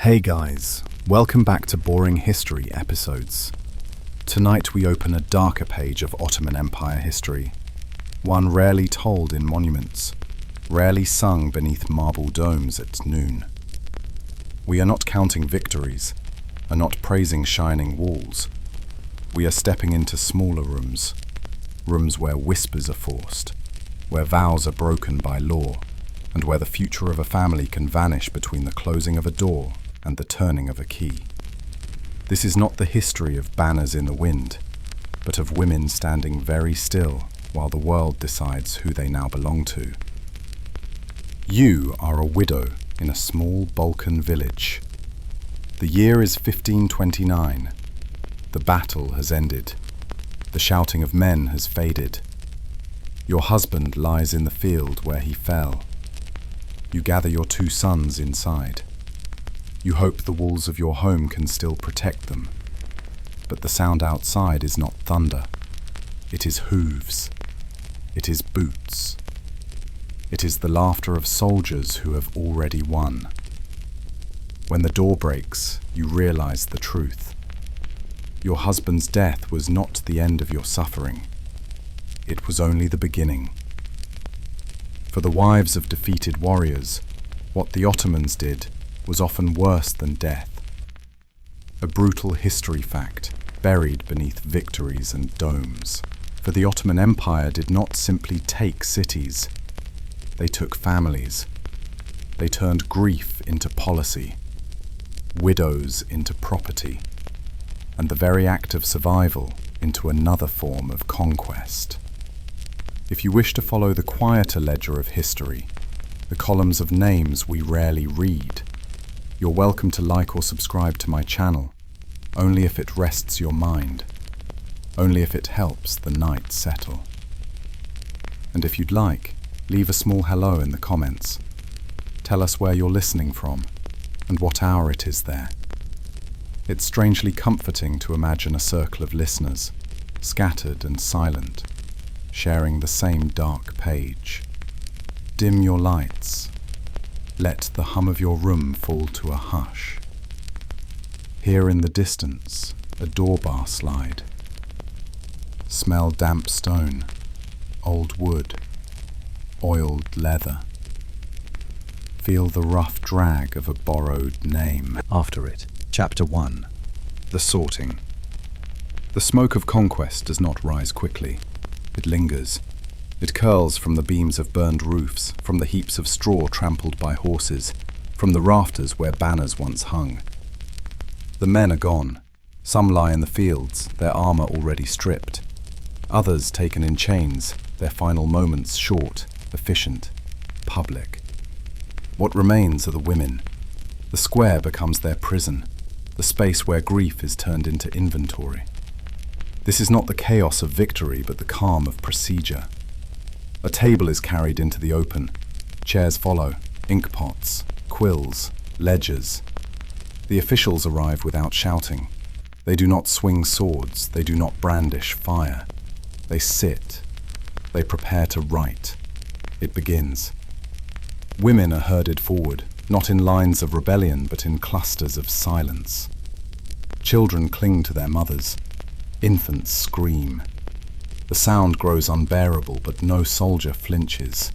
Hey guys, welcome back to Boring History episodes. Tonight we open a darker page of Ottoman Empire history, one rarely told in monuments, rarely sung beneath marble domes at noon. We are not counting victories, are not praising shining walls. We are stepping into smaller rooms where whispers are forced, where vows are broken by law, and where the future of a family can vanish between the closing of a door and the turning of a key. This is not the history of banners in the wind, but of women standing very still while the world decides who they now belong to. You are a widow in a small Balkan village. The year is 1529. The battle has ended. The shouting of men has faded. Your husband lies in the field where he fell. You gather your 2 sons inside. You hope the walls of your home can still protect them. But the sound outside is not thunder. It is hooves. It is boots. It is the laughter of soldiers who have already won. When the door breaks, you realize the truth. Your husband's death was not the end of your suffering. It was only the beginning. For the wives of defeated warriors, what the Ottomans did was often worse than death. A brutal history fact buried beneath victories and domes. For the Ottoman Empire did not simply take cities. They took families. They turned grief into policy, widows into property, and the very act of survival into another form of conquest. If you wish to follow the quieter ledger of history, the columns of names we rarely read, you're welcome to like or subscribe to my channel, only if it rests your mind, only if it helps the night settle. And if you'd like, leave a small hello in the comments. Tell us where you're listening from and what hour it is there. It's strangely comforting to imagine a circle of listeners, scattered and silent, sharing the same dark page. Dim your lights. Let the hum of your room fall to a hush. Hear in the distance a door bar slide. Smell damp stone, old wood, oiled leather. Feel the rough drag of a borrowed name. After it, Chapter 1. The Sorting. The smoke of conquest does not rise quickly. It lingers. It curls from the beams of burned roofs, from the heaps of straw trampled by horses, from the rafters where banners once hung. The men are gone. Some lie in the fields, their armor already stripped. Others taken in chains, their final moments short, efficient, public. What remains are the women. The square becomes their prison, the space where grief is turned into inventory. This is not the chaos of victory, but the calm of procedure. A table is carried into the open. Chairs follow, ink pots, quills, ledgers. The officials arrive without shouting. They do not swing swords, they do not brandish fire. They sit. They prepare to write. It begins. Women are herded forward, not in lines of rebellion, but in clusters of silence. Children cling to their mothers. Infants scream. The sound grows unbearable, but no soldier flinches.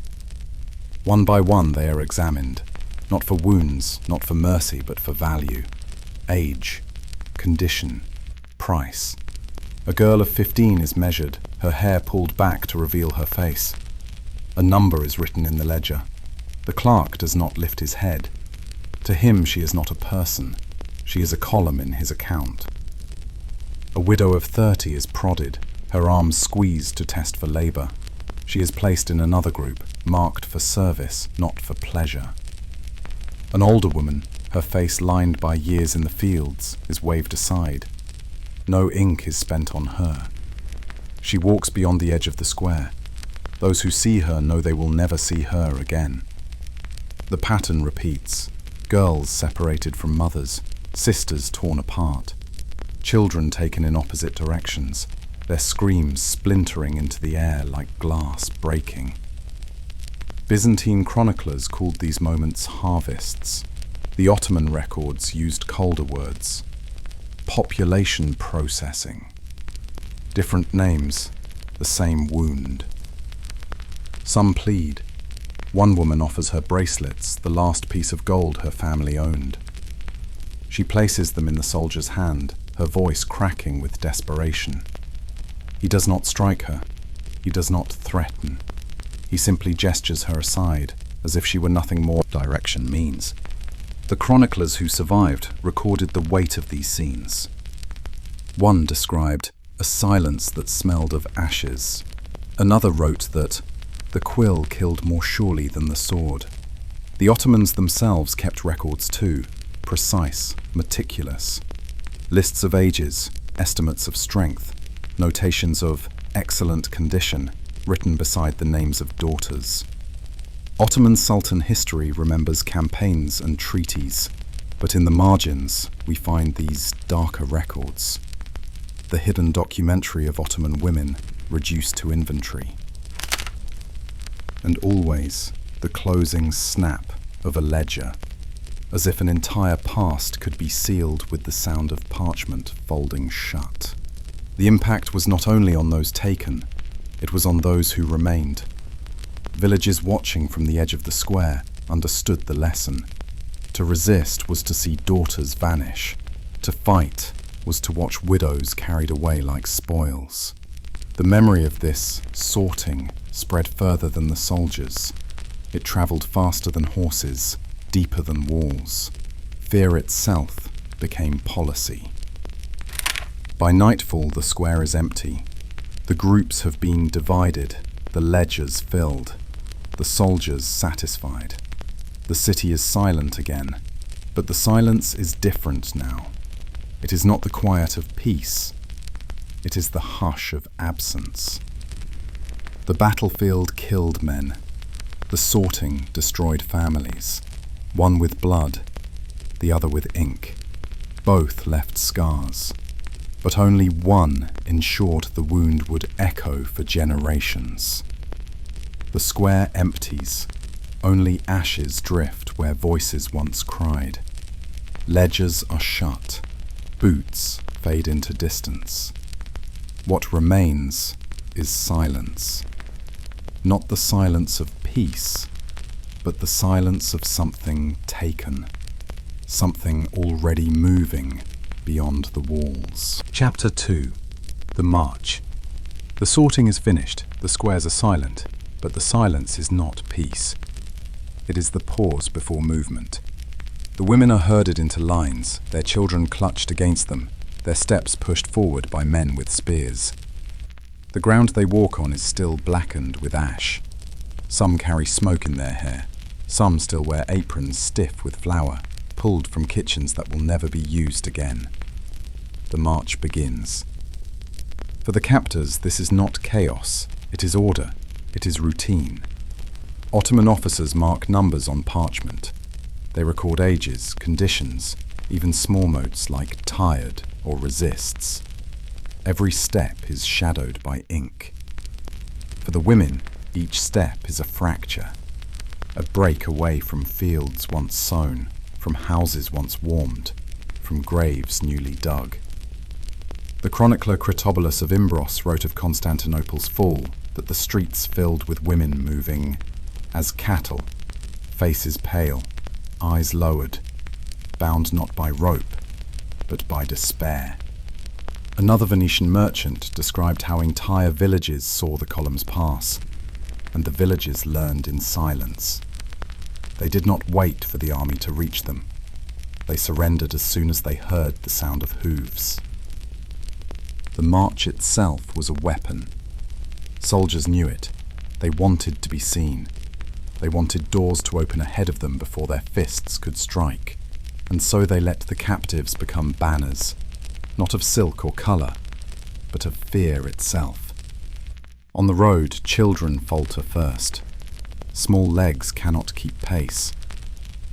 One by one they are examined, not for wounds, not for mercy, but for value. Age, condition, price. A girl of 15 is measured, her hair pulled back to reveal her face. A number is written in the ledger. The clerk does not lift his head. To him she is not a person, she is a column in his account. A widow of 30 is prodded, her arms squeezed to test for labor. She is placed in another group, marked for service, not for pleasure. An older woman, her face lined by years in the fields, is waved aside. No ink is spent on her. She walks beyond the edge of the square. Those who see her know they will never see her again. The pattern repeats. Girls separated from mothers, sisters torn apart. Children taken in opposite directions, their screams splintering into the air like glass breaking. Byzantine chroniclers called these moments harvests. The Ottoman records used colder words. Population processing. Different names, the same wound. Some plead. One woman offers her bracelets, the last piece of gold her family owned. She places them in the soldier's hand, her voice cracking with desperation. He does not strike her. He does not threaten. He simply gestures her aside, as if she were nothing more than direction means. The chroniclers who survived recorded the weight of these scenes. One described a silence that smelled of ashes. Another wrote that the quill killed more surely than the sword. The Ottomans themselves kept records too, precise, meticulous. Lists of ages, estimates of strength, notations of excellent condition, written beside the names of daughters. Ottoman Sultan history remembers campaigns and treaties, but in the margins we find these darker records. The hidden documentary of Ottoman women reduced to inventory. And always the closing snap of a ledger, as if an entire past could be sealed with the sound of parchment folding shut. The impact was not only on those taken, it was on those who remained. Villagers watching from the edge of the square understood the lesson. To resist was to see daughters vanish. To fight was to watch widows carried away like spoils. The memory of this sorting spread further than the soldiers. It travelled faster than horses, deeper than walls. Fear itself became policy. By nightfall, the square is empty. The groups have been divided, the ledgers filled, the soldiers satisfied. The city is silent again, but the silence is different now. It is not the quiet of peace. It is the hush of absence. The battlefield killed men. The sorting destroyed families. One with blood, the other with ink. Both left scars. But only one ensured the wound would echo for generations. The square empties. Only ashes drift where voices once cried. Ledgers are shut. Boots fade into distance. What remains is silence. Not the silence of peace, but the silence of something taken. Something already moving beyond the walls. Chapter 2. The March. The sorting is finished, the squares are silent, but the silence is not peace. It is the pause before movement. The women are herded into lines, their children clutched against them, their steps pushed forward by men with spears. The ground they walk on is still blackened with ash. Some carry smoke in their hair. Some still wear aprons stiff with flour, pulled from kitchens that will never be used again. The march begins. For the captors, this is not chaos. It is order. It is routine. Ottoman officers mark numbers on parchment. They record ages, conditions, even small notes like tired or resists. Every step is shadowed by ink. For the women, each step is a fracture, a break away from fields once sown, from houses once warmed, from graves newly dug. The chronicler Critobulus of Imbros wrote of Constantinople's fall that the streets filled with women moving as cattle, faces pale, eyes lowered, bound not by rope, but by despair. Another Venetian merchant described how entire villages saw the columns pass, and the villages learned in silence. They did not wait for the army to reach them. They surrendered as soon as they heard the sound of hooves. The march itself was a weapon. Soldiers knew it. They wanted to be seen. They wanted doors to open ahead of them before their fists could strike. And so they let the captives become banners, not of silk or colour, but of fear itself. On the road, children falter first. Small legs cannot keep pace.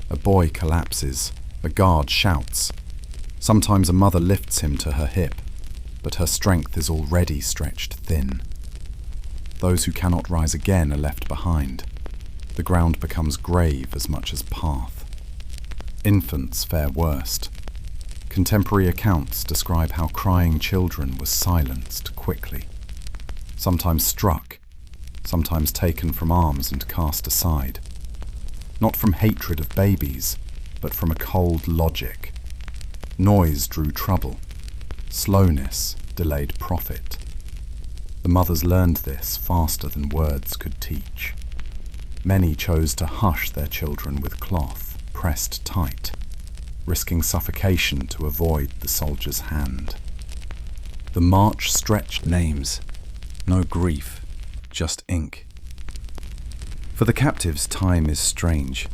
A boy collapses. A guard shouts. Sometimes a mother lifts him to her hip, but her strength is already stretched thin. Those who cannot rise again are left behind. The ground becomes grave as much as path. Infants fare worst. Contemporary accounts describe how crying children were silenced quickly, sometimes struck, sometimes taken from arms and cast aside. Not from hatred of babies, but from a cold logic. Noise drew trouble. Slowness delayed profit. The mothers learned this faster than words could teach. Many chose to hush their children with cloth pressed tight, risking suffocation to avoid the soldier's hand. The march stretched names. No grief, just ink. For the captives, time is strange.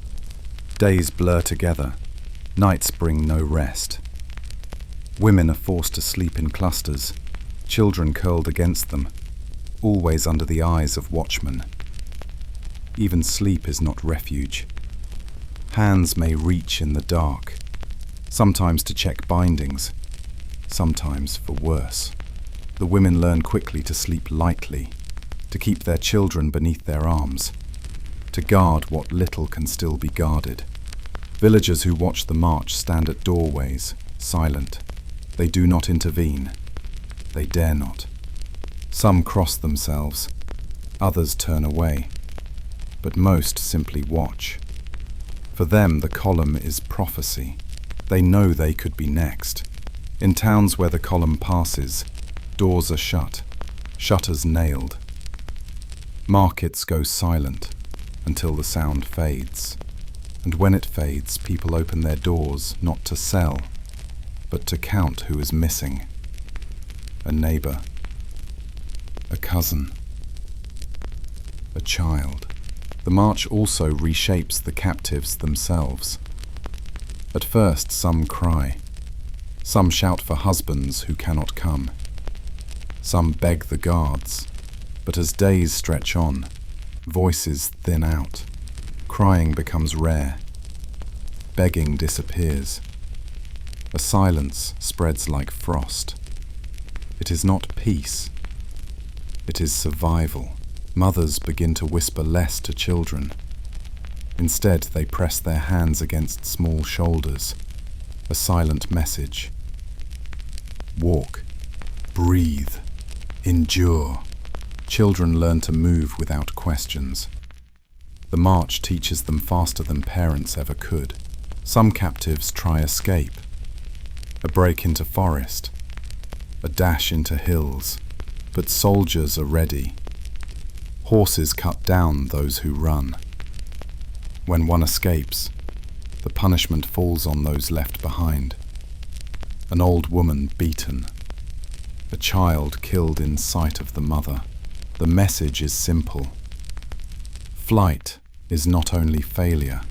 Days blur together, nights bring no rest. Women are forced to sleep in clusters, children curled against them, always under the eyes of watchmen. Even sleep is not refuge. Hands may reach in the dark, sometimes to check bindings, sometimes for worse. The women learn quickly to sleep lightly, to keep their children beneath their arms, to guard what little can still be guarded. Villagers who watch the march stand at doorways, silent. They do not intervene. They dare not. Some cross themselves, others turn away, but most simply watch. For them, the column is prophecy. They know they could be next. In towns where the column passes, doors are shut, shutters nailed. Markets go silent until the sound fades. And when it fades, people open their doors not to sell, but to count who is missing. A neighbor, a cousin, a child. The march also reshapes the captives themselves. At first, some cry. Some shout for husbands who cannot come. Some beg the guards. But as days stretch on, voices thin out. Crying becomes rare. Begging disappears. A silence spreads like frost. It is not peace. It is survival. Mothers begin to whisper less to children. Instead, they press their hands against small shoulders. A silent message. Walk. Breathe. Endure. Children learn to move without questions. The march teaches them faster than parents ever could. Some captives try escape. A break into forest. A dash into hills. But soldiers are ready. Horses cut down those who run. When one escapes, the punishment falls on those left behind. An old woman beaten. A child killed in sight of the mother. The message is simple. Flight is not only failure,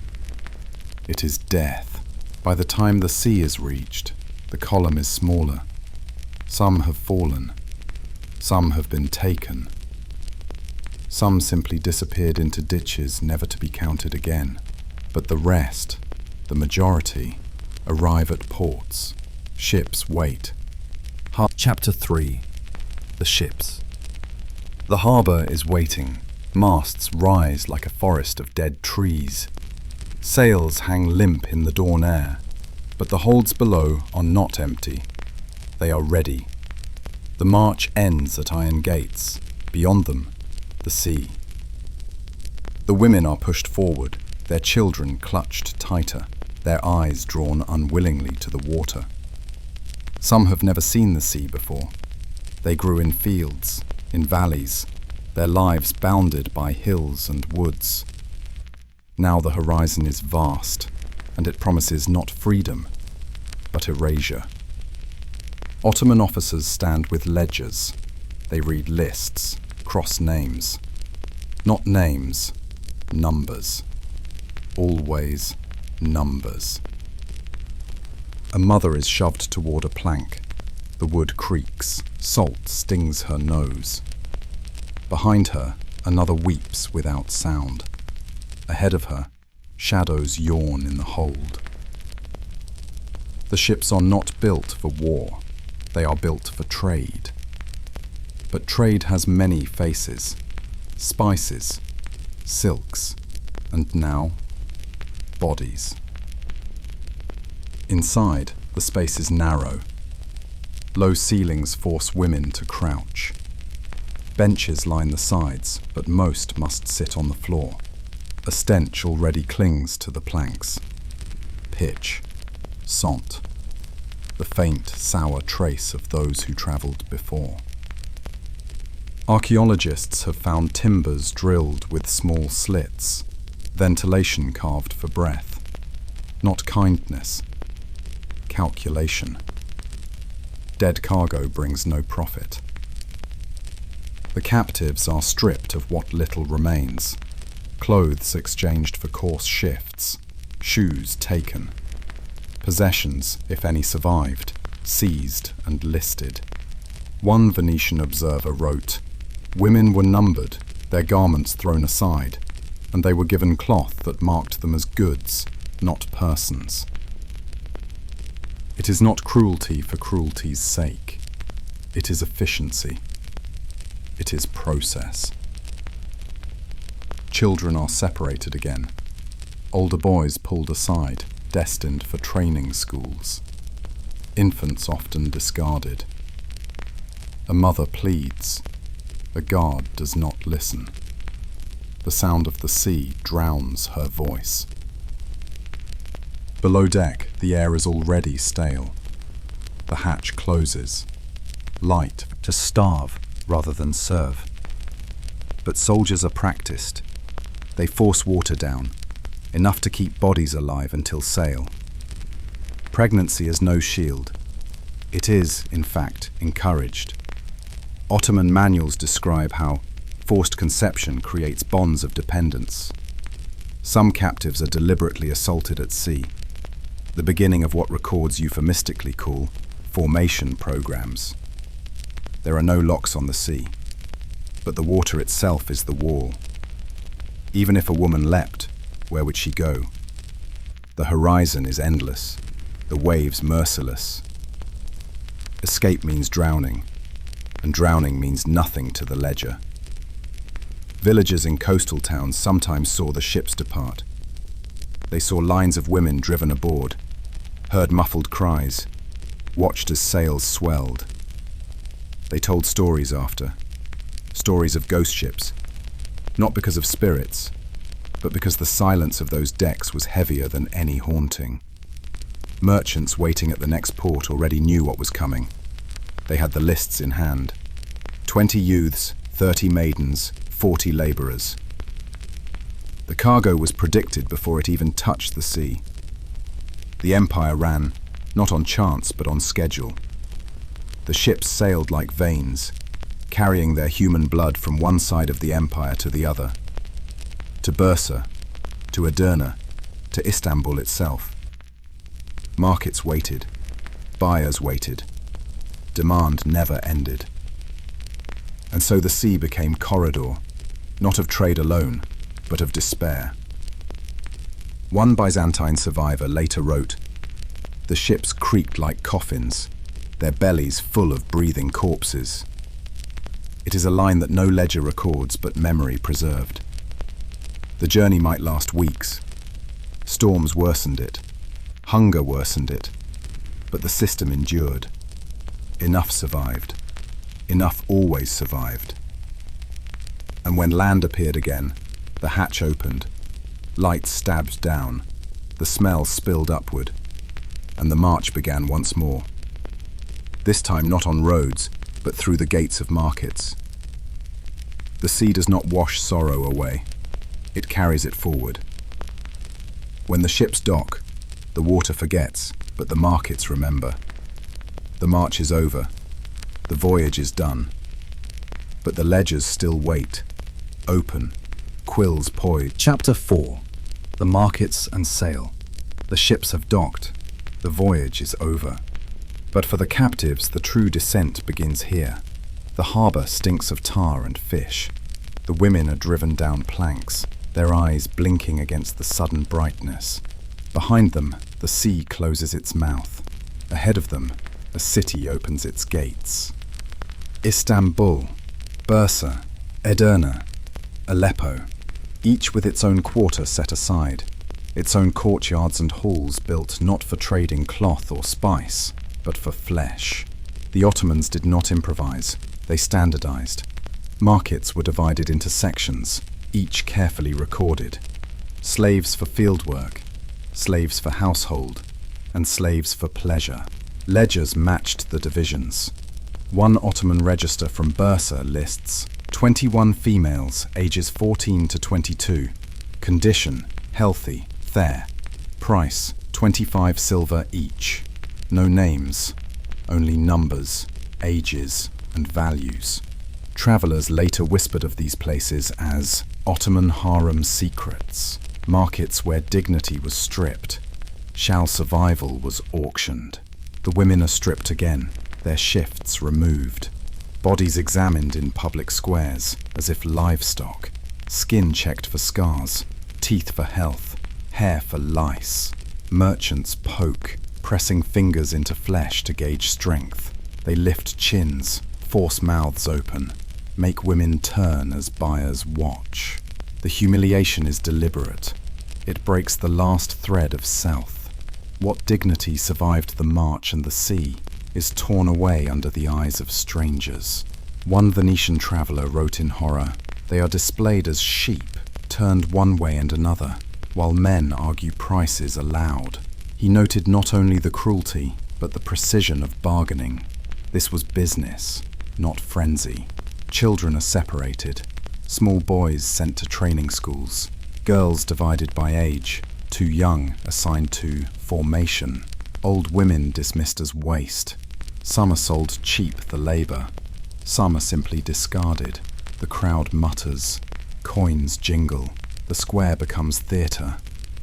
it is death. By the time the sea is reached, the column is smaller. Some have fallen. Some have been taken. Some simply disappeared into ditches never to be counted again. But the rest, the majority, arrive at ports. Ships wait. Chapter 3. The ships. The harbour is waiting. Masts rise like a forest of dead trees. Sails hang limp in the dawn air, but the holds below are not empty. They are ready. The march ends at iron gates. Beyond them, the sea. The women are pushed forward, their children clutched tighter, their eyes drawn unwillingly to the water. Some have never seen the sea before. They grew in fields, in valleys, their lives bounded by hills and woods. Now the horizon is vast, and it promises not freedom, but erasure. Ottoman officers stand with ledgers. They read lists, cross names. Not names, numbers. Always numbers. A mother is shoved toward a plank. The wood creaks. Salt stings her nose. Behind her, another weeps without sound. Ahead of her, shadows yawn in the hold. The ships are not built for war. They are built for trade. But trade has many faces. Spices, silks, and now, bodies. Inside, the space is narrow. Low ceilings force women to crouch. Benches line the sides, but most must sit on the floor. A stench already clings to the planks. Pitch, sont, the faint, sour trace of those who travelled before. Archaeologists have found timbers drilled with small slits, ventilation carved for breath. Not kindness, calculation. Dead cargo brings no profit. The captives are stripped of what little remains. Clothes exchanged for coarse shifts, shoes taken. Possessions, if any survived, seized and listed. One Venetian observer wrote, "Women were numbered, their garments thrown aside, and they were given cloth that marked them as goods, not persons." It is not cruelty for cruelty's sake. It is efficiency. It is process. Children are separated again. Older boys pulled aside, destined for training schools. Infants often discarded. A mother pleads. A guard does not listen. The sound of the sea drowns her voice. Below deck, the air is already stale. The hatch closes. Light to starve rather than serve. But soldiers are practiced. They force water down, enough to keep bodies alive until sail. Pregnancy is no shield. It is, in fact, encouraged. Ottoman manuals describe how forced conception creates bonds of dependence. Some captives are deliberately assaulted at sea, the beginning of what records euphemistically call formation programs. There are no locks on the sea, but the water itself is the wall. Even if a woman leapt, where would she go? The horizon is endless, the waves merciless. Escape means drowning, and drowning means nothing to the ledger. Villagers in coastal towns sometimes saw the ships depart. They saw lines of women driven aboard, heard muffled cries, watched as sails swelled. They told stories after, stories of ghost ships, not because of spirits, but because the silence of those decks was heavier than any haunting. Merchants waiting at the next port already knew what was coming. They had the lists in hand. 20 youths, 30 maidens, 40 labourers. The cargo was predicted before it even touched the sea. The Empire ran, not on chance but on schedule. The ships sailed like veins, carrying their human blood from one side of the Empire to the other. To Bursa, to Edirne, to Istanbul itself. Markets waited, buyers waited. Demand never ended. And so the sea became corridor, not of trade alone, but of despair. One Byzantine survivor later wrote, "The ships creaked like coffins, their bellies full of breathing corpses." It is a line that no ledger records but memory preserved. The journey might last weeks. Storms worsened it. Hunger worsened it. But the system endured. Enough survived. Enough always survived. And when land appeared again, the hatch opened. Light stabbed down. The smell spilled upward. And the march began once more. This time not on roads, but through the gates of markets. The sea does not wash sorrow away. It carries it forward. When the ships dock, the water forgets, but the markets remember. The march is over. The voyage is done. But the ledgers still wait, open, quills poised. Chapter 4. The markets and sail. The ships have docked. The voyage is over. But for the captives, the true descent begins here. The harbour stinks of tar and fish. The women are driven down planks, their eyes blinking against the sudden brightness. Behind them, the sea closes its mouth. Ahead of them, a city opens its gates. Istanbul, Bursa, Edirne, Aleppo, each with its own quarter set aside. its own courtyards and halls built not for trading cloth or spice, but for flesh. The Ottomans did not improvise, they standardized. Markets were divided into sections, each carefully recorded. Slaves for fieldwork, slaves for household, and slaves for pleasure. Ledgers matched the divisions. One Ottoman register from Bursa lists 21 females ages 14 to 22. Condition, healthy, fair. Price, 25 silver each. No names, only numbers, ages, and values. Travelers later whispered of these places as Ottoman harem secrets, markets where dignity was stripped. Shall survival was auctioned. The women are stripped again, their shifts removed. Bodies examined in public squares, as if livestock. Skin checked for scars, teeth for health, hair for lice. Merchants poke, pressing fingers into flesh to gauge strength. They lift chins, force mouths open, make women turn as buyers watch. The humiliation is deliberate. It breaks the last thread of self. What dignity survived the march and the sea is torn away under the eyes of strangers. One Venetian traveller wrote in horror, "They are displayed as sheep, turned one way and another, while men argue prices aloud." He noted not only the cruelty, but the precision of bargaining. This was business, not frenzy. Children are separated, small boys sent to training schools, girls divided by age, too young assigned to formation, old women dismissed as waste. Some are sold cheap for labor, some are simply discarded. The crowd mutters, coins jingle, the square becomes theatre,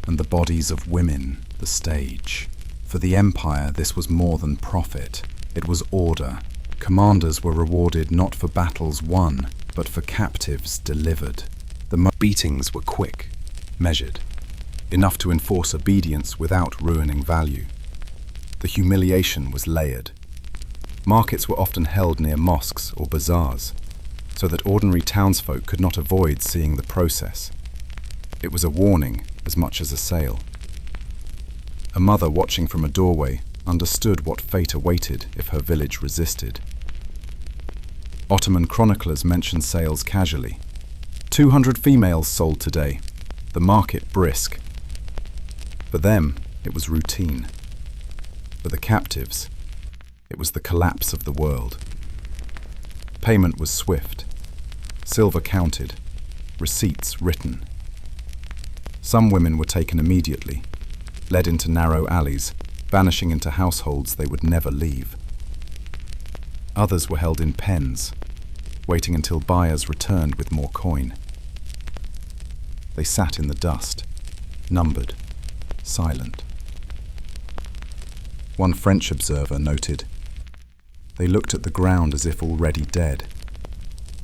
and the bodies of women the stage. For the empire, this was more than profit, it was order. Commanders were rewarded not for battles won, but for captives delivered. The beatings were quick, measured, enough to enforce obedience without ruining value. The humiliation was layered. Markets were often held near mosques or bazaars, so that ordinary townsfolk could not avoid seeing the process. It was a warning as much as a sale. A mother watching from a doorway understood what fate awaited if her village resisted. Ottoman chroniclers mention sales casually. 200 females sold today, the market brisk. For them, it was routine. For the captives, it was the collapse of the world. Payment was swift, silver counted, receipts written. Some women were taken immediately, led into narrow alleys, vanishing into households they would never leave. Others were held in pens, waiting until buyers returned with more coin. They sat in the dust, numbered, silent. One French observer noted, "They looked at the ground as if already dead,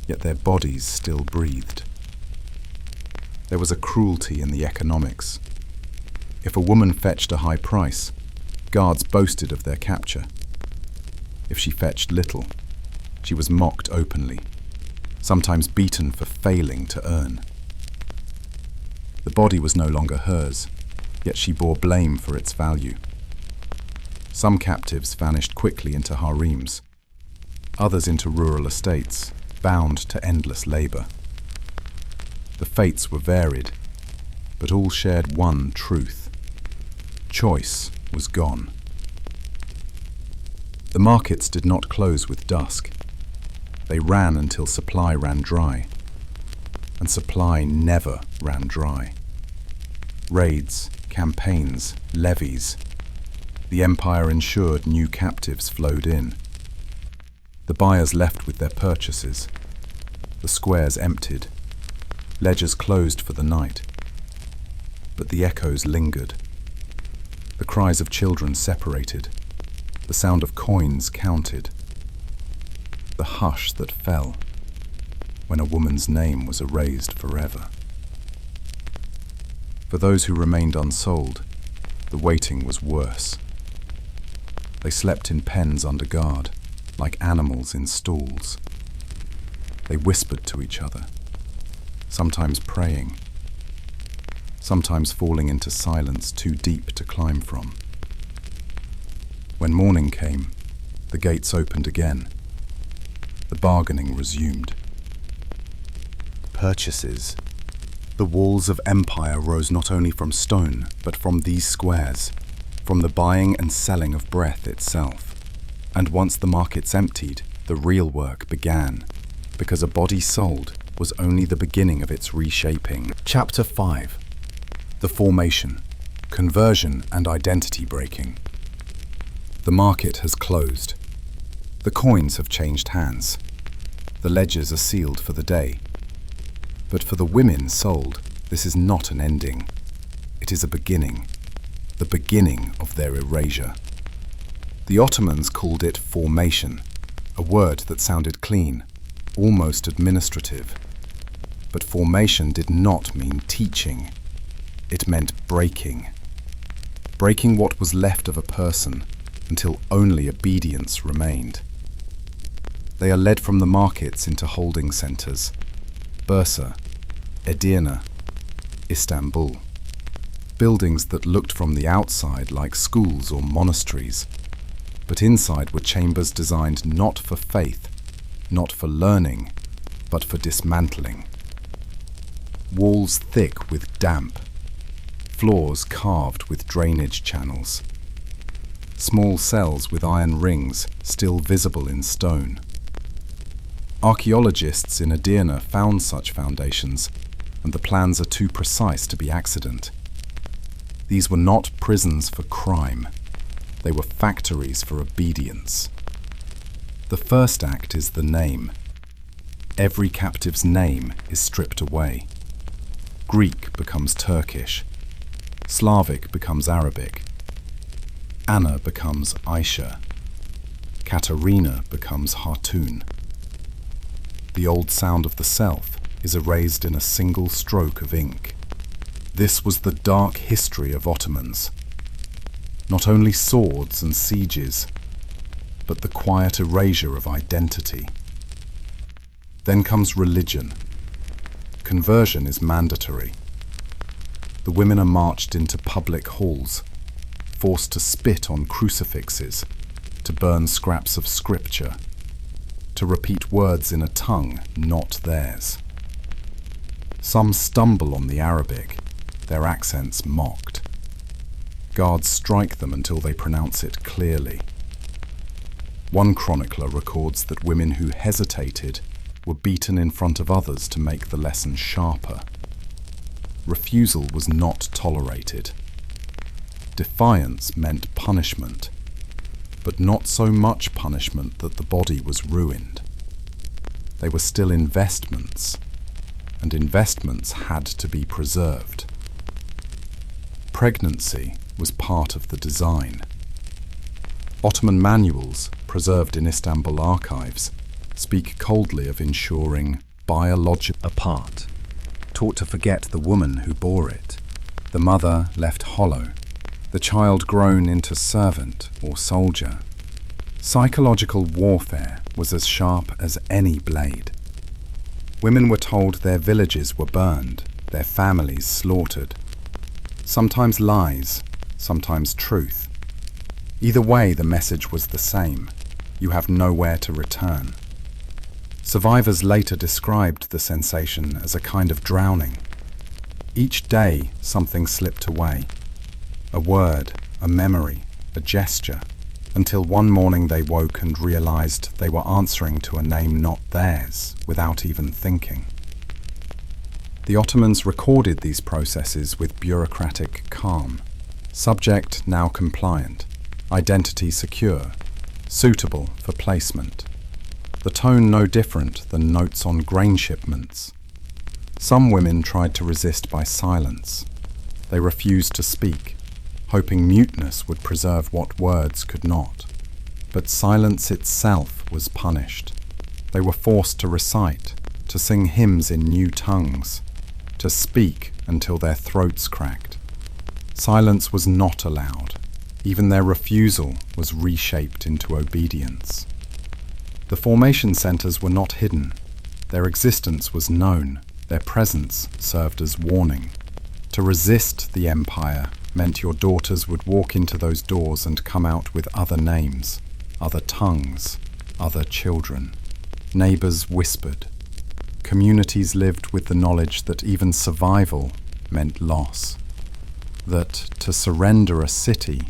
yet their bodies still breathed." There was a cruelty in the economics. If a woman fetched a high price, guards boasted of their capture. If she fetched little, she was mocked openly, sometimes beaten for failing to earn. The body was no longer hers, yet she bore blame for its value. Some captives vanished quickly into harems, others into rural estates, bound to endless labor. The fates were varied, but all shared one truth. Choice was gone. The markets did not close with dusk. They ran until supply ran dry, and supply never ran dry. Raids, campaigns, levies. The empire ensured new captives flowed in. The buyers left with their purchases. The squares emptied. Ledgers closed for the night. But the echoes lingered. The cries of children separated. The sound of coins counted. The hush that fell when a woman's name was erased forever. For those who remained unsold, the waiting was worse. They slept in pens under guard, like animals in stalls. They whispered to each other, sometimes praying, sometimes falling into silence too deep to climb from. When morning came, the gates opened again. The bargaining resumed. Purchases. The walls of empire rose not only from stone, but from these squares, from the buying and selling of breath itself. And once the markets emptied, the real work began, because a body sold was only the beginning of its reshaping. Chapter 5. The formation, conversion and identity breaking. The market has closed. The coins have changed hands. The ledgers are sealed for the day. But for the women sold, this is not an ending. It is a beginning, the beginning of their erasure. The Ottomans called it formation, a word that sounded clean, almost administrative. But formation did not mean teaching. It meant breaking. Breaking what was left of a person until only obedience remained. They are led from the markets into holding centres. Bursa, Edirne, Istanbul. Buildings that looked from the outside like schools or monasteries, but inside were chambers designed not for faith, not for learning, but for dismantling. Walls thick with damp, floors carved with drainage channels. Small cells with iron rings still visible in stone. Archaeologists in Edirne found such foundations, and the plans are too precise to be accident. These were not prisons for crime. They were factories for obedience. The first act is the name. Every captive's name is stripped away. Greek becomes Turkish. Slavic becomes Arabic. Anna becomes Aisha. Katerina becomes Hatun. The old sound of the self is erased in a single stroke of ink. This was the dark history of Ottomans. Not only swords and sieges, but the quiet erasure of identity. Then comes religion. Conversion is mandatory. The women are marched into public halls, forced to spit on crucifixes, to burn scraps of scripture, to repeat words in a tongue not theirs. Some stumble on the Arabic, their accents mocked. Guards strike them until they pronounce it clearly. One chronicler records that women who hesitated were beaten in front of others to make the lesson sharper. Refusal was not tolerated. Defiance meant punishment, but not so much punishment that the body was ruined. They were still investments, and investments had to be preserved. Pregnancy was part of the design. Ottoman manuals, preserved in Istanbul archives, speak coldly of ensuring biological apart, taught to forget the woman who bore it, the mother left hollow, the child grown into servant or soldier. Psychological warfare was as sharp as any blade. Women were told their villages were burned, their families slaughtered. Sometimes lies, sometimes truth. Either way, the message was the same: you have nowhere to return. Survivors later described the sensation as a kind of drowning. Each day, something slipped away. A word, a memory, a gesture, until one morning they woke and realized they were answering to a name not theirs, without even thinking. The Ottomans recorded these processes with bureaucratic calm. Subject now compliant, identity secure, suitable for placement. The tone no different than notes on grain shipments. Some women tried to resist by silence. They refused to speak, hoping muteness would preserve what words could not. But silence itself was punished. They were forced to recite, to sing hymns in new tongues, to speak until their throats cracked. Silence was not allowed. Even their refusal was reshaped into obedience. The formation centres were not hidden. Their existence was known. Their presence served as warning. To resist the empire meant your daughters would walk into those doors and come out with other names, other tongues, other children. Neighbors whispered. Communities lived with the knowledge that even survival meant loss. That to surrender a city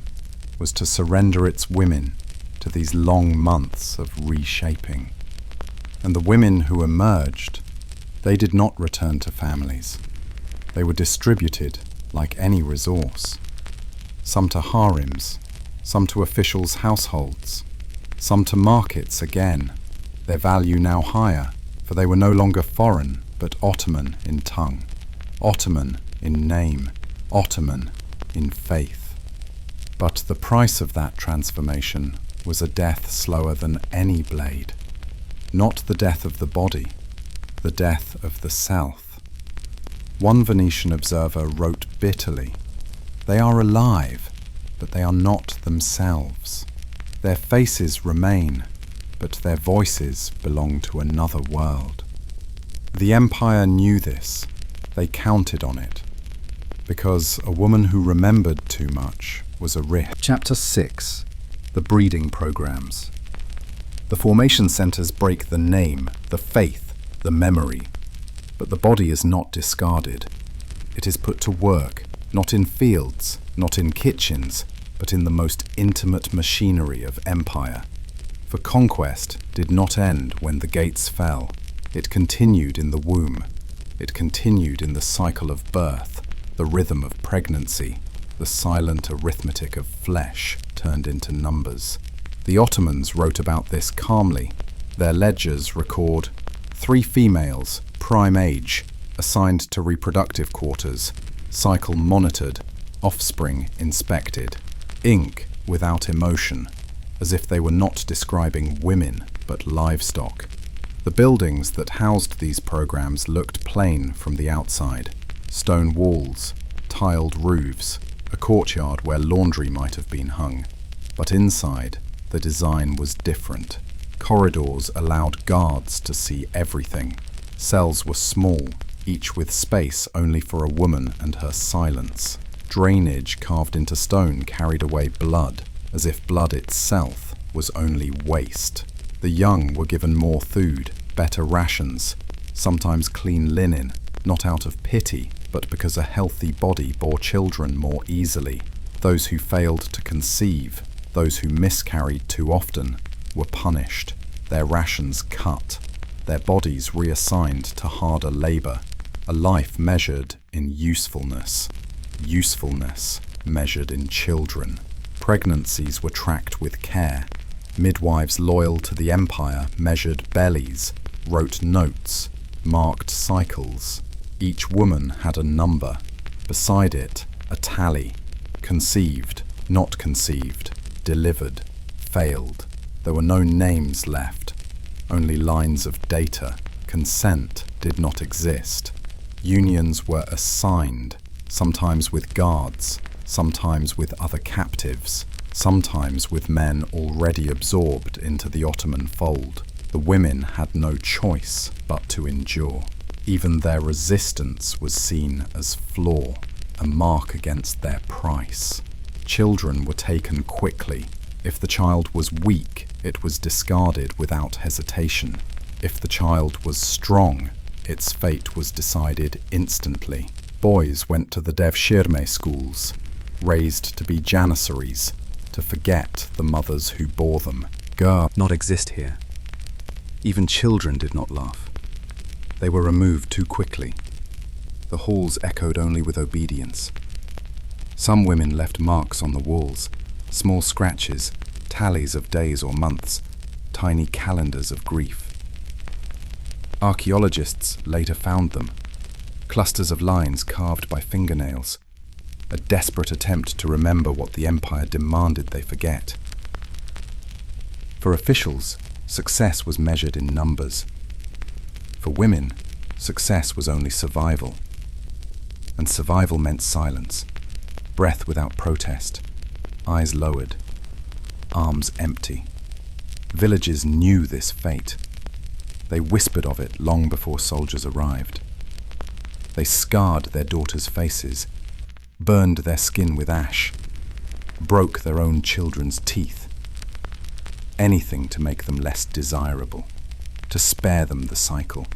was to surrender its women to these long months of reshaping. And the women who emerged, they did not return to families. They were distributed like any resource. Some to harems, some to officials' households, some to markets again, their value now higher, for they were no longer foreign, but Ottoman in tongue, Ottoman in name, Ottoman in faith. But the price of that transformation was a death slower than any blade. Not the death of the body, the death of the self. One Venetian observer wrote bitterly, "They are alive, but they are not themselves. Their faces remain, but their voices belong to another world." The empire knew this. They counted on it. Because a woman who remembered too much was a risk. Chapter 6. The breeding programs. The formation centers break the name, the faith, the memory. But the body is not discarded. It is put to work, not in fields, not in kitchens, but in the most intimate machinery of empire. For conquest did not end when the gates fell. It continued in the womb. It continued in the cycle of birth, the rhythm of pregnancy, the silent arithmetic of flesh turned into numbers. The Ottomans wrote about this calmly. Their ledgers record 3 females, prime age, assigned to reproductive quarters, cycle monitored, offspring inspected, ink without emotion, as if they were not describing women but livestock. The buildings that housed these programs looked plain from the outside. Stone walls, tiled roofs, a courtyard where laundry might have been hung. But inside, the design was different. Corridors allowed guards to see everything. Cells were small, each with space only for a woman and her silence. Drainage carved into stone carried away blood, as if blood itself was only waste. The young were given more food, better rations, sometimes clean linen, not out of pity, but because a healthy body bore children more easily. Those who failed to conceive, those who miscarried too often, were punished, their rations cut, their bodies reassigned to harder labor, a life measured in usefulness measured in children. Pregnancies were tracked with care. Midwives loyal to the empire measured bellies, wrote notes, marked cycles. Each woman had a number. Beside it, a tally. Conceived, not conceived, delivered, failed. There were no names left, only lines of data. Consent did not exist. Unions were assigned, sometimes with guards, sometimes with other captives, sometimes with men already absorbed into the Ottoman fold. The women had no choice but to endure. Even their resistance was seen as flaw, a mark against their price. Children were taken quickly. If the child was weak, it was discarded without hesitation. If the child was strong, its fate was decided instantly. Boys went to the devshirme schools, raised to be janissaries, to forget the mothers who bore them. Girls not exist here. Even children did not laugh. They were removed too quickly. The halls echoed only with obedience. Some women left marks on the walls, small scratches, tallies of days or months, tiny calendars of grief. Archaeologists later found them, clusters of lines carved by fingernails, a desperate attempt to remember what the empire demanded they forget. For officials, success was measured in numbers. For women, success was only survival. And survival meant silence, breath without protest, eyes lowered, arms empty. Villages knew this fate. They whispered of it long before soldiers arrived. They scarred their daughters' faces, burned their skin with ash, broke their own children's teeth. Anything to make them less desirable, to spare them the cycle.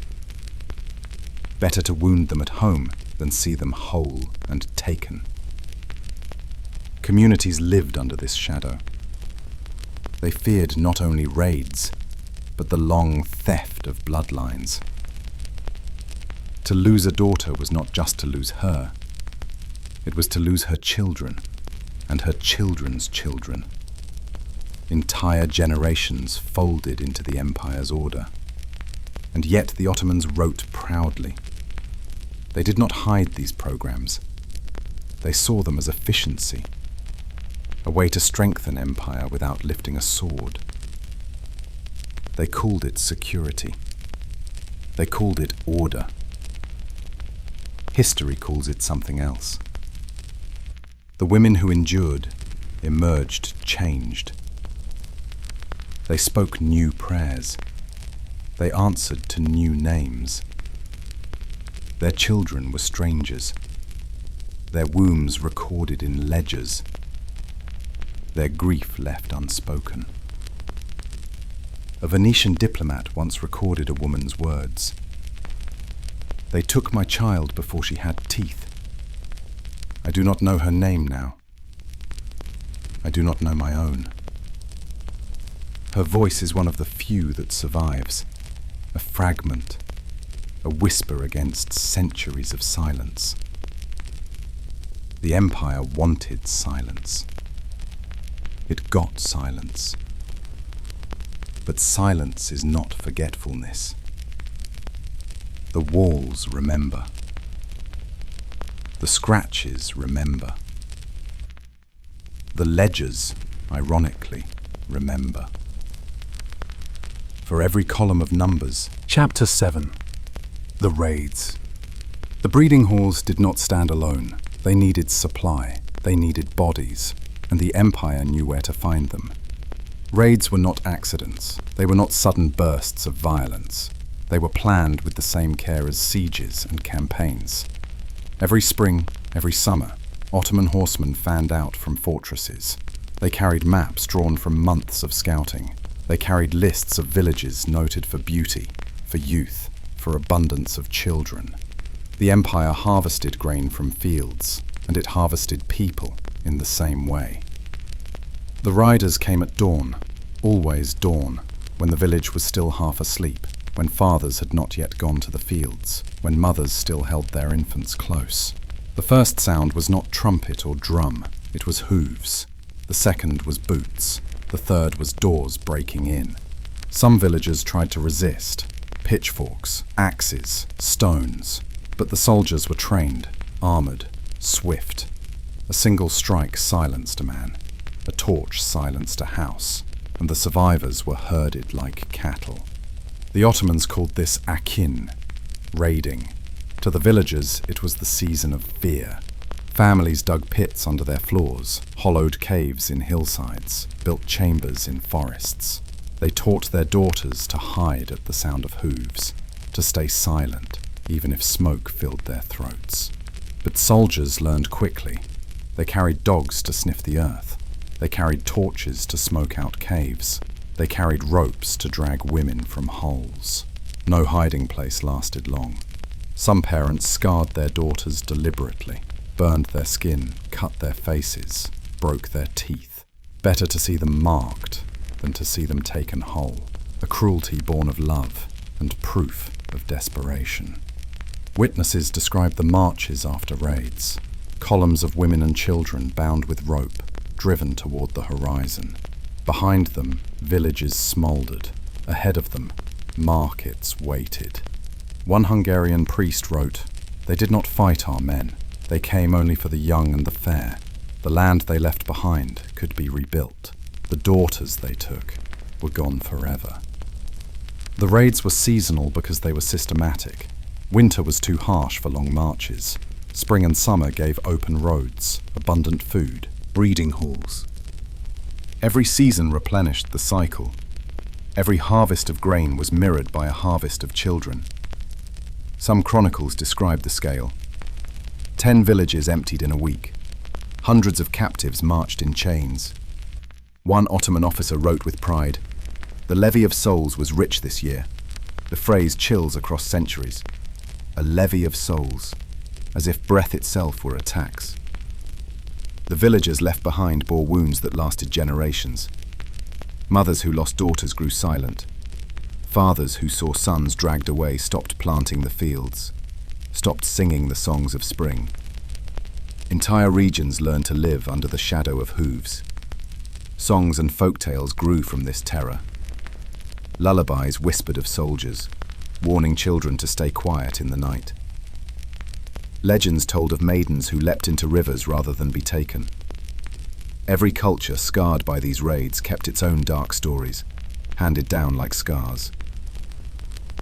Better to wound them at home than see them whole and taken. Communities lived under this shadow. They feared not only raids, but the long theft of bloodlines. To lose a daughter was not just to lose her. It was to lose her children and her children's children. Entire generations folded into the empire's order. And yet the Ottomans wrote proudly. They did not hide these programs. They saw them as efficiency, a way to strengthen empire without lifting a sword. They called it security. They called it order. History calls it something else. The women who endured, emerged, changed. They spoke new prayers. They answered to new names. Their children were strangers. Their wombs recorded in ledgers. Their grief left unspoken. A Venetian diplomat once recorded a woman's words. They took my child before she had teeth. I do not know her name now. I do not know my own. Her voice is one of the few that survives, a fragment, a whisper against centuries of silence. The empire wanted silence. It got silence. But silence is not forgetfulness. The walls remember. The scratches remember. The ledgers, ironically, remember. For every column of numbers. Chapter 7. The Raids. The breeding halls did not stand alone. They needed supply. They needed bodies. And the empire knew where to find them. Raids were not accidents. They were not sudden bursts of violence. They were planned with the same care as sieges and campaigns. Every spring, every summer, Ottoman horsemen fanned out from fortresses. They carried maps drawn from months of scouting. They carried lists of villages noted for beauty, for youth, for abundance of children. The empire harvested grain from fields, and it harvested people in the same way. The riders came at dawn, always dawn, when the village was still half asleep, when fathers had not yet gone to the fields, when mothers still held their infants close. The first sound was not trumpet or drum, it was hooves. The second was boots. The third was doors breaking in. Some villagers tried to resist. Pitchforks, axes, stones. But the soldiers were trained, armored, swift. A single strike silenced a man. A torch silenced a house. And the survivors were herded like cattle. The Ottomans called this akin, raiding. To the villagers, it was the season of fear. Families dug pits under their floors, hollowed caves in hillsides, built chambers in forests. They taught their daughters to hide at the sound of hooves, to stay silent, even if smoke filled their throats. But soldiers learned quickly. They carried dogs to sniff the earth. They carried torches to smoke out caves. They carried ropes to drag women from holes. No hiding place lasted long. Some parents scarred their daughters deliberately, burned their skin, cut their faces, broke their teeth. Better to see them marked than to see them taken whole, a cruelty born of love and proof of desperation. Witnesses described the marches after raids, columns of women and children bound with rope, driven toward the horizon. Behind them, villages smouldered. Ahead of them, markets waited. One Hungarian priest wrote, "They did not fight our men. They came only for the young and the fair. The land they left behind could be rebuilt. The daughters they took were gone forever." The raids were seasonal because they were systematic. Winter was too harsh for long marches. Spring and summer gave open roads, abundant food, breeding halls. Every season replenished the cycle. Every harvest of grain was mirrored by a harvest of children. Some chronicles describe the scale. 10 villages emptied in a week. Hundreds of captives marched in chains. One Ottoman officer wrote with pride, "The levy of souls was rich this year." The phrase chills across centuries. A levy of souls, as if breath itself were a tax. The villagers left behind bore wounds that lasted generations. Mothers who lost daughters grew silent. Fathers who saw sons dragged away stopped planting the fields, stopped singing the songs of spring. Entire regions learned to live under the shadow of hooves. Songs and folktales grew from this terror. Lullabies whispered of soldiers, warning children to stay quiet in the night. Legends told of maidens who leapt into rivers rather than be taken. Every culture scarred by these raids kept its own dark stories, handed down like scars.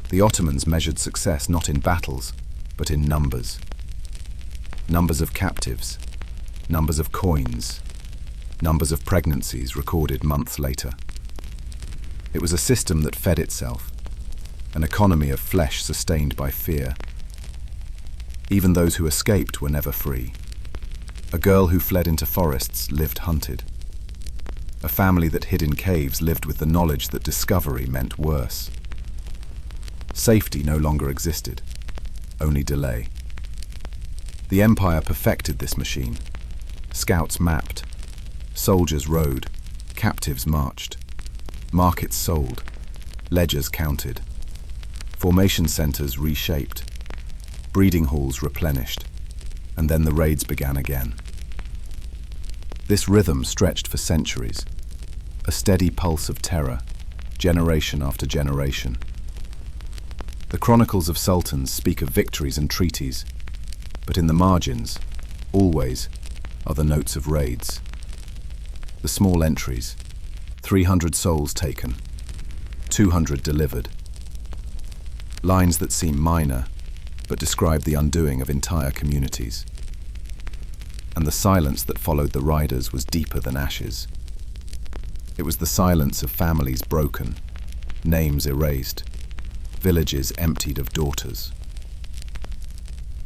The Ottomans measured success not in battles, but in numbers. Numbers of captives, numbers of coins, numbers of pregnancies recorded months later. It was a system that fed itself, an economy of flesh sustained by fear. Even those who escaped were never free. A girl who fled into forests lived hunted. A family that hid in caves lived with the knowledge that discovery meant worse. Safety no longer existed, only delay. The Empire perfected this machine. Scouts mapped, soldiers rode, captives marched, markets sold, ledgers counted, formation centers reshaped, breeding halls replenished, and then the raids began again. This rhythm stretched for centuries, a steady pulse of terror, generation after generation. The chronicles of sultans speak of victories and treaties, but in the margins, always, are the notes of raids. The small entries, 300 souls taken, 200 delivered. Lines that seem minor, but describe the undoing of entire communities. And the silence that followed the riders was deeper than ashes. It was the silence of families broken, names erased, villages emptied of daughters.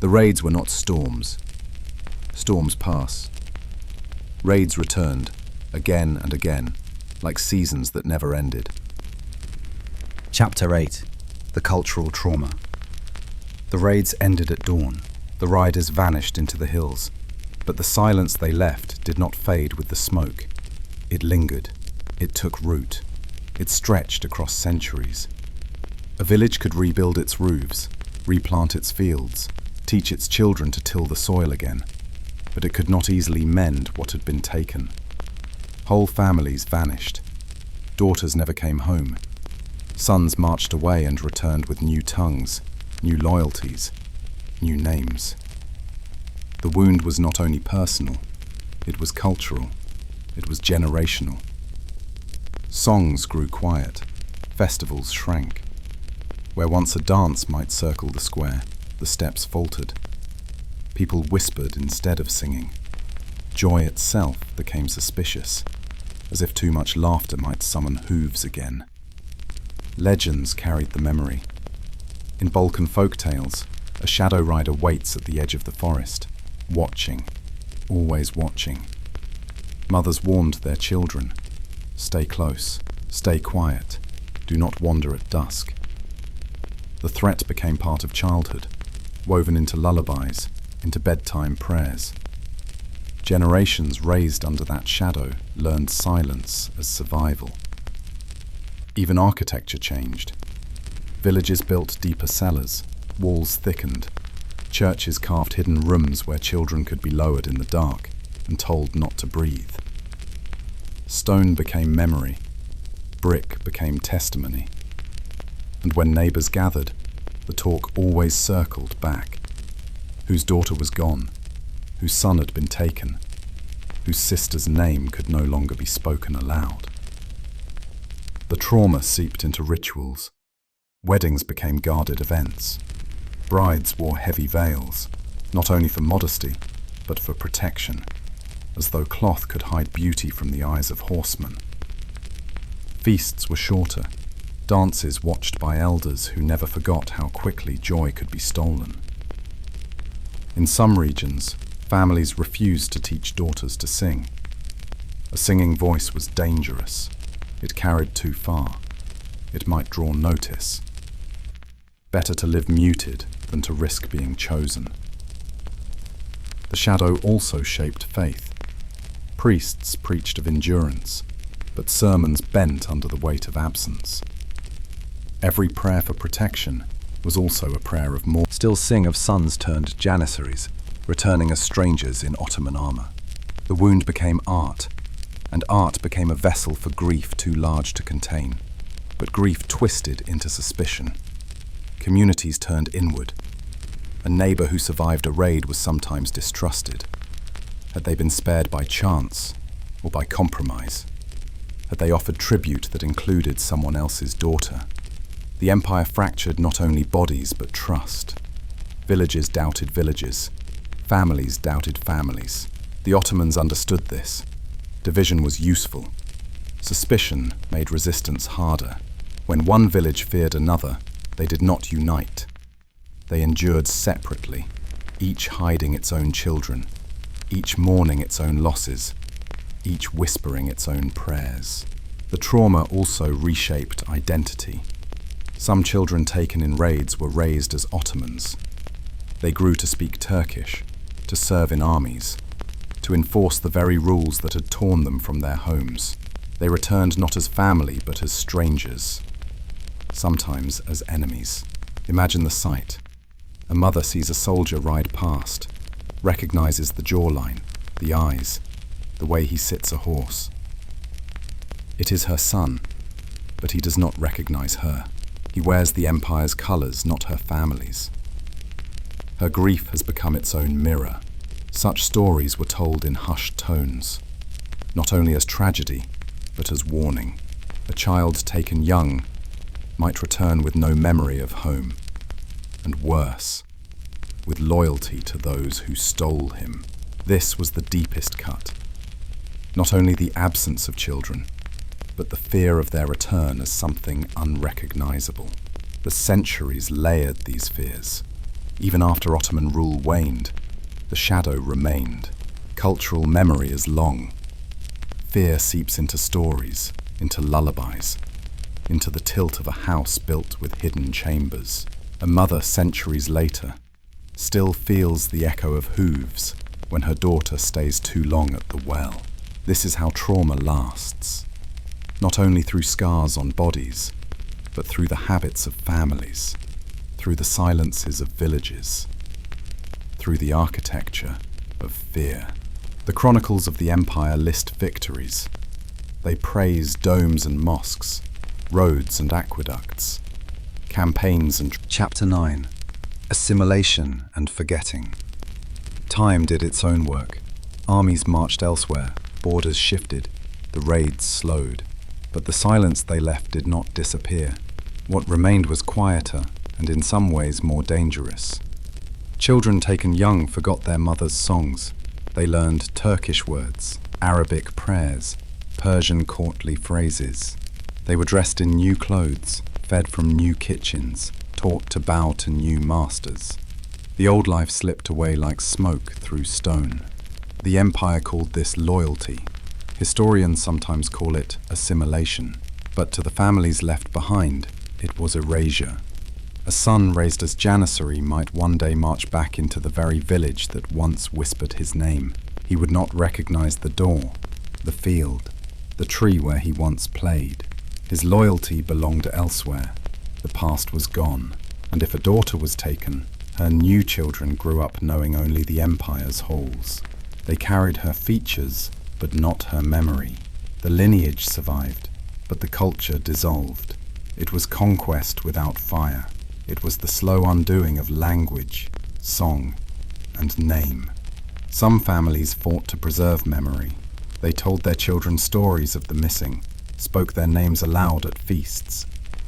The raids were not storms. Storms pass. Raids returned, again and again, like seasons that never ended. Chapter 8. The Cultural Trauma. The raids ended at dawn. The riders vanished into the hills. But the silence they left did not fade with the smoke. It lingered. It took root. It stretched across centuries. A village could rebuild its roofs, replant its fields, teach its children to till the soil again. But it could not easily mend what had been taken. Whole families vanished. Daughters never came home. Sons marched away and returned with new tongues, new loyalties, new names. The wound was not only personal, it was cultural, it was generational. Songs grew quiet, festivals shrank. Where once a dance might circle the square, the steps faltered. People whispered instead of singing. Joy itself became suspicious, as if too much laughter might summon hooves again. Legends carried the memory. In Balkan folk tales, a shadow rider waits at the edge of the forest, watching, always watching. Mothers warned their children, stay close, stay quiet, do not wander at dusk. The threat became part of childhood, woven into lullabies, into bedtime prayers. Generations raised under that shadow learned silence as survival. Even architecture changed. Villages built deeper cellars, walls thickened, churches carved hidden rooms where children could be lowered in the dark and told not to breathe. Stone became memory, brick became testimony. And when neighbors gathered, the talk always circled back. Whose daughter was gone, whose son had been taken, whose sister's name could no longer be spoken aloud. The trauma seeped into rituals. Weddings became guarded events. Brides wore heavy veils, not only for modesty, but for protection, as though cloth could hide beauty from the eyes of horsemen. Feasts were shorter, dances watched by elders who never forgot how quickly joy could be stolen. In some regions, families refused to teach daughters to sing. A singing voice was dangerous. It carried too far. It might draw notice. Better to live muted than to risk being chosen. The shadow also shaped faith. Priests preached of endurance, but sermons bent under the weight of absence. Every prayer for protection was also a prayer of more. Still sing of sons turned janissaries, returning as strangers in Ottoman armour. The wound became art, and art became a vessel for grief too large to contain. But grief twisted into suspicion. Communities turned inward. A neighbour who survived a raid was sometimes distrusted. Had they been spared by chance or by compromise? Had they offered tribute that included someone else's daughter? The empire fractured not only bodies but trust. Villages doubted villages. Families doubted families. The Ottomans understood this. Division was useful. Suspicion made resistance harder. When one village feared another, they did not unite. They endured separately, each hiding its own children, each mourning its own losses, each whispering its own prayers. The trauma also reshaped identity. Some children taken in raids were raised as Ottomans. They grew to speak Turkish, to serve in armies, to enforce the very rules that had torn them from their homes. They returned not as family but as strangers, sometimes as enemies. Imagine the sight. A mother sees a soldier ride past, recognizes the jawline, the eyes, the way he sits a horse. It is her son, but he does not recognize her. He wears the empire's colors, not her family's. Her grief has become its own mirror. Such stories were told in hushed tones, not only as tragedy, but as warning. A child taken young might return with no memory of home, and worse, with loyalty to those who stole him. This was the deepest cut. Not only the absence of children, but the fear of their return as something unrecognizable. The centuries layered these fears. Even after Ottoman rule waned, the shadow remained. Cultural memory is long. Fear seeps into stories, into lullabies, into the tilt of a house built with hidden chambers. A mother centuries later still feels the echo of hooves when her daughter stays too long at the well. This is how trauma lasts, not only through scars on bodies, but through the habits of families, through the silences of villages, through the architecture of fear. The chronicles of the empire list victories. They praise domes and mosques, roads and aqueducts, campaigns and... Chapter 9. Assimilation and forgetting. Time did its own work. Armies marched elsewhere, borders shifted, the raids slowed. But the silence they left did not disappear. What remained was quieter and in some ways more dangerous. Children taken young forgot their mother's songs. They learned Turkish words, Arabic prayers, Persian courtly phrases. They were dressed in new clothes, fed from new kitchens, taught to bow to new masters. The old life slipped away like smoke through stone. The empire called this loyalty. Historians sometimes call it assimilation, but to the families left behind, it was erasure. A son raised as janissary might one day march back into the very village that once whispered his name. He would not recognize the door, the field, the tree where he once played. His loyalty belonged elsewhere. The past was gone, and if a daughter was taken, her new children grew up knowing only the empire's halls. They carried her features, but not her memory. The lineage survived, but the culture dissolved. It was conquest without fire. It was the slow undoing of language, song, and name. Some families fought to preserve memory. They told their children stories of the missing, spoke their names aloud at feasts,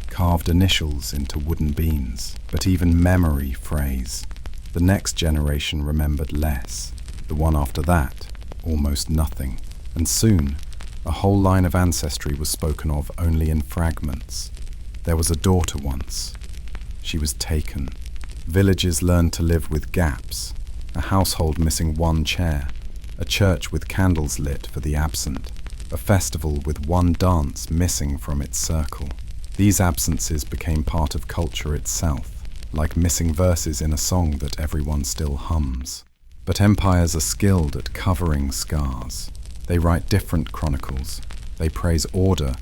carved initials into wooden beans. But even memory frays. The next generation remembered less. The one after that, almost nothing. And soon, a whole line of ancestry was spoken of only in fragments. There was a daughter once. She was taken. Villages learned to live with gaps. a household missing one chair, a church with candles lit for the absent, a festival with one dance missing from its circle. These absences became part of culture itself, like missing verses in a song that everyone still hums. But empires are skilled at covering scars. They write different chronicles. They praise order,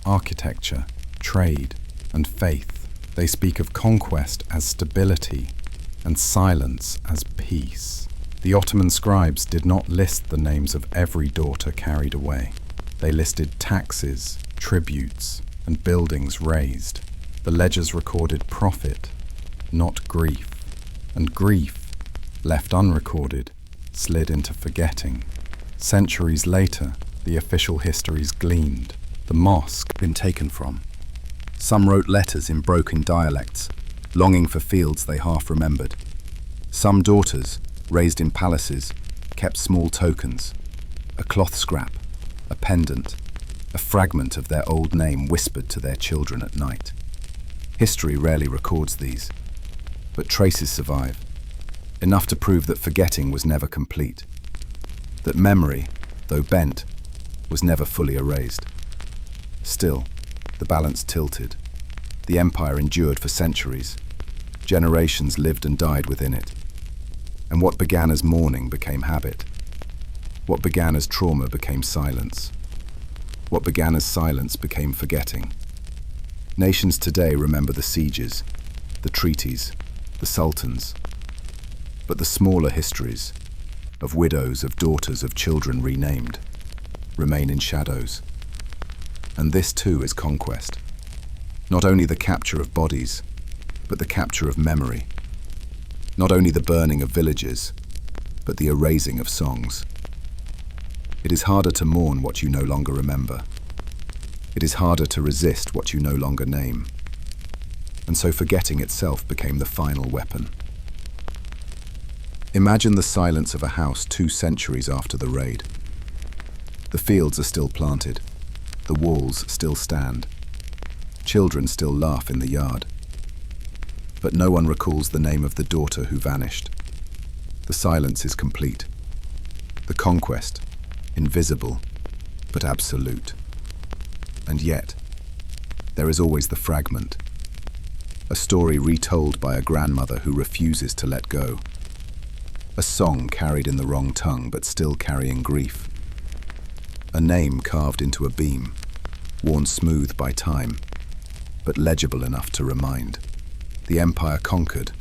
architecture, trade, and faith. They speak of conquest as stability and silence as peace. The Ottoman scribes did not list the names of every daughter carried away. They listed taxes, tributes, and buildings razed. The ledgers recorded profit, not grief. And grief, left unrecorded, slid into forgetting. Centuries later, the official histories gleaned. The mosque been taken from. Some wrote letters in broken dialects, longing for fields they half remembered. Some daughters, raised in palaces, kept small tokens, a cloth scrap, a pendant, a fragment of their old name whispered to their children at night. History rarely records these, but traces survive, enough to prove that forgetting was never complete, that memory, though bent, was never fully erased. Still, the balance tilted. The empire endured for centuries. Generations lived and died within it. And what began as mourning became habit. What began as trauma became silence. What began as silence became forgetting. Nations today remember the sieges, the treaties, the sultans. But the smaller histories, of widows, of daughters, of children renamed, remain in shadows. And this too is conquest. Not only the capture of bodies, but the capture of memory. Not only the burning of villages, but the erasing of songs. It is harder to mourn what you no longer remember. It is harder to resist what you no longer name. And so forgetting itself became the final weapon. Imagine the silence of a house 2 centuries after the raid. The fields are still planted. The walls still stand. Children still laugh in the yard. But no one recalls the name of the daughter who vanished. The silence is complete. The conquest, invisible, but absolute. And yet, there is always the fragment. A story retold by a grandmother who refuses to let go. A song carried in the wrong tongue, but still carrying grief. A name carved into a beam, worn smooth by time, but legible enough to remind. The empire conquered,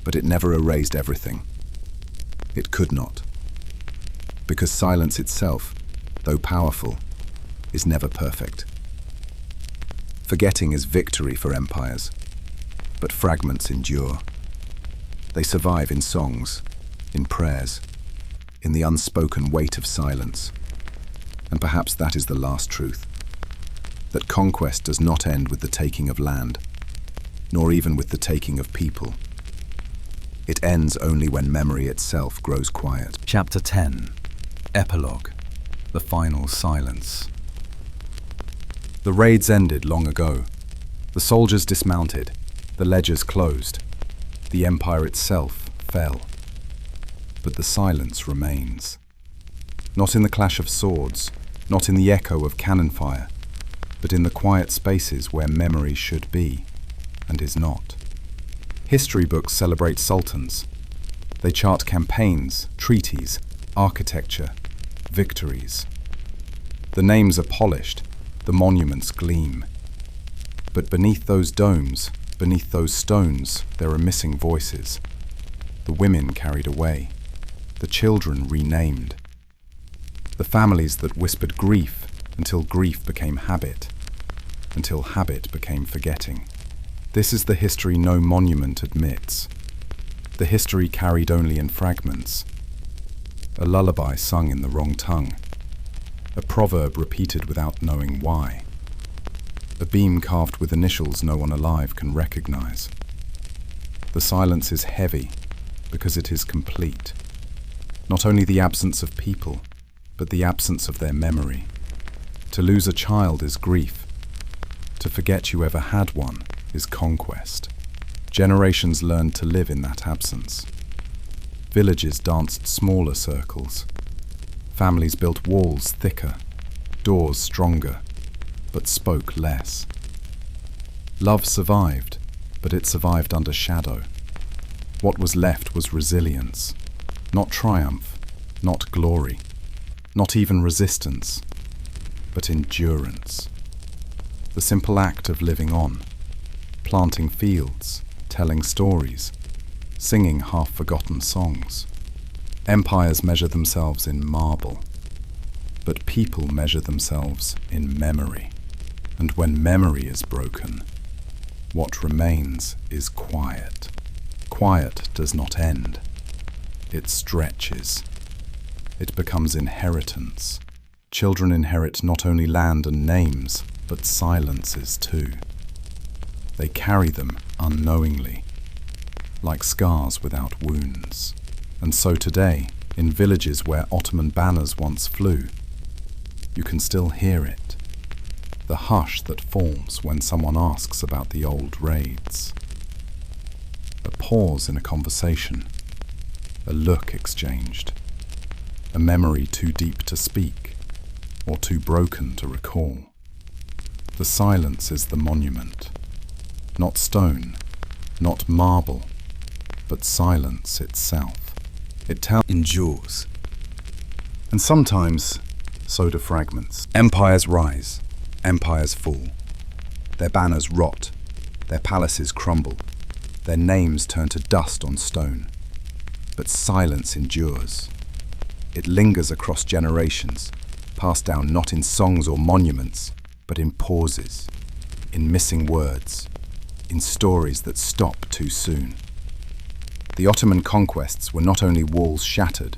but it never erased everything. It could not. Because silence itself, though powerful, is never perfect. Forgetting is victory for empires, but fragments endure. They survive in songs, in prayers, in the unspoken weight of silence. And perhaps that is the last truth, that conquest does not end with the taking of land, nor even with the taking of people. It ends only when memory itself grows quiet. Chapter 10. Epilogue. The final silence. The raids ended long ago. The soldiers dismounted, the ledgers closed, the empire itself fell. But the silence remains. Not in the clash of swords, not in the echo of cannon fire, but in the quiet spaces where memory should be, and is not. History books celebrate sultans. They chart campaigns, treaties, architecture, victories. The names are polished, the monuments gleam. But beneath those domes, beneath those stones, there are missing voices. The women carried away, the children renamed. The families that whispered grief until grief became habit, until habit became forgetting. This is the history no monument admits, the history carried only in fragments, a lullaby sung in the wrong tongue, a proverb repeated without knowing why, a beam carved with initials no one alive can recognize. The silence is heavy because it is complete. Not only the absence of people, but the absence of their memory. To lose a child is grief. To forget you ever had one is conquest. Generations learned to live in that absence. Villages danced smaller circles. Families built walls thicker, doors stronger, but spoke less. Love survived, but it survived under shadow. What was left was resilience, not triumph, not glory, not even resistance, but endurance. The simple act of living on, planting fields, telling stories, singing half-forgotten songs. Empires measure themselves in marble, but people measure themselves in memory. And when memory is broken, what remains is quiet. Quiet does not end. It stretches. It becomes inheritance. Children inherit not only land and names, but silences too. They carry them unknowingly, like scars without wounds. And so today, in villages where Ottoman banners once flew, you can still hear it. The hush that falls when someone asks about the old raids. A pause in a conversation, a look exchanged, a memory too deep to speak, or too broken to recall. The silence is the monument, not stone, not marble, but silence itself. It endures. And sometimes, so do fragments. Empires rise, empires fall. Their banners rot, their palaces crumble, their names turn to dust on stone. But silence endures. It lingers across generations, passed down not in songs or monuments, but in pauses, in missing words, in stories that stop too soon. The Ottoman conquests were not only walls shattered,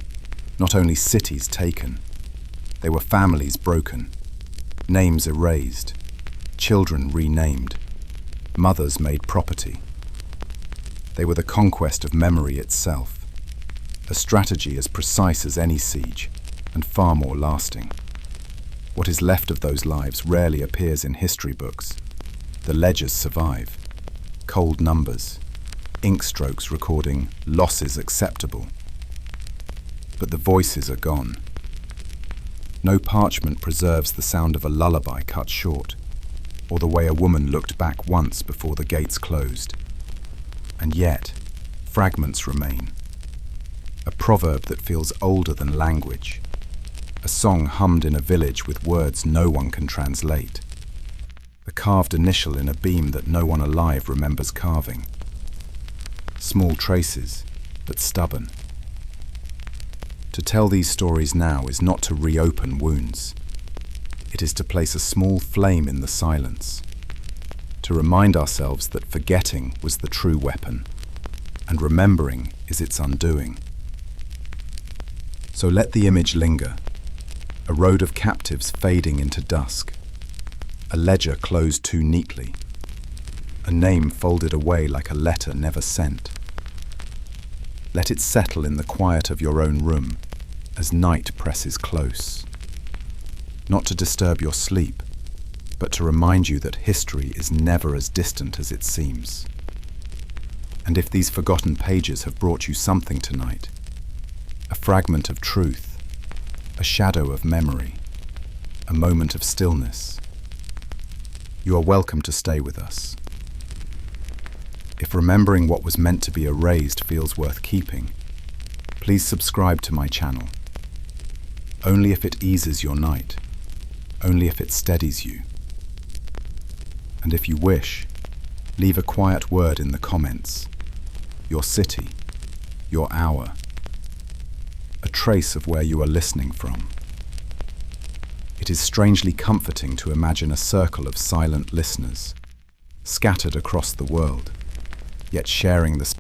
not only cities taken, they were families broken, names erased, children renamed, mothers made property. They were the conquest of memory itself, a strategy as precise as any siege, and far more lasting. What is left of those lives rarely appears in history books. The ledgers survive, cold numbers, ink strokes recording losses acceptable. But the voices are gone. No parchment preserves the sound of a lullaby cut short, or the way a woman looked back once before the gates closed. And yet, fragments remain. A proverb that feels older than language. A song hummed in a village with words no one can translate. A carved initial in a beam that no one alive remembers carving. Small traces, but stubborn. To tell these stories now is not to reopen wounds. It is to place a small flame in the silence, to remind ourselves that forgetting was the true weapon, and remembering is its undoing. So let the image linger, a road of captives fading into dusk, a ledger closed too neatly, a name folded away like a letter never sent. Let it settle in the quiet of your own room as night presses close. Not to disturb your sleep, but to remind you that history is never as distant as it seems. And if these forgotten pages have brought you something tonight, a fragment of truth, a shadow of memory, a moment of stillness, you are welcome to stay with us. If remembering what was meant to be erased feels worth keeping, please subscribe to my channel. Only if it eases your night, only if it steadies you. And if you wish, leave a quiet word in the comments. Your city, your hour, a trace of where you are listening from. It is strangely comforting to imagine a circle of silent listeners, scattered across the world, yet sharing the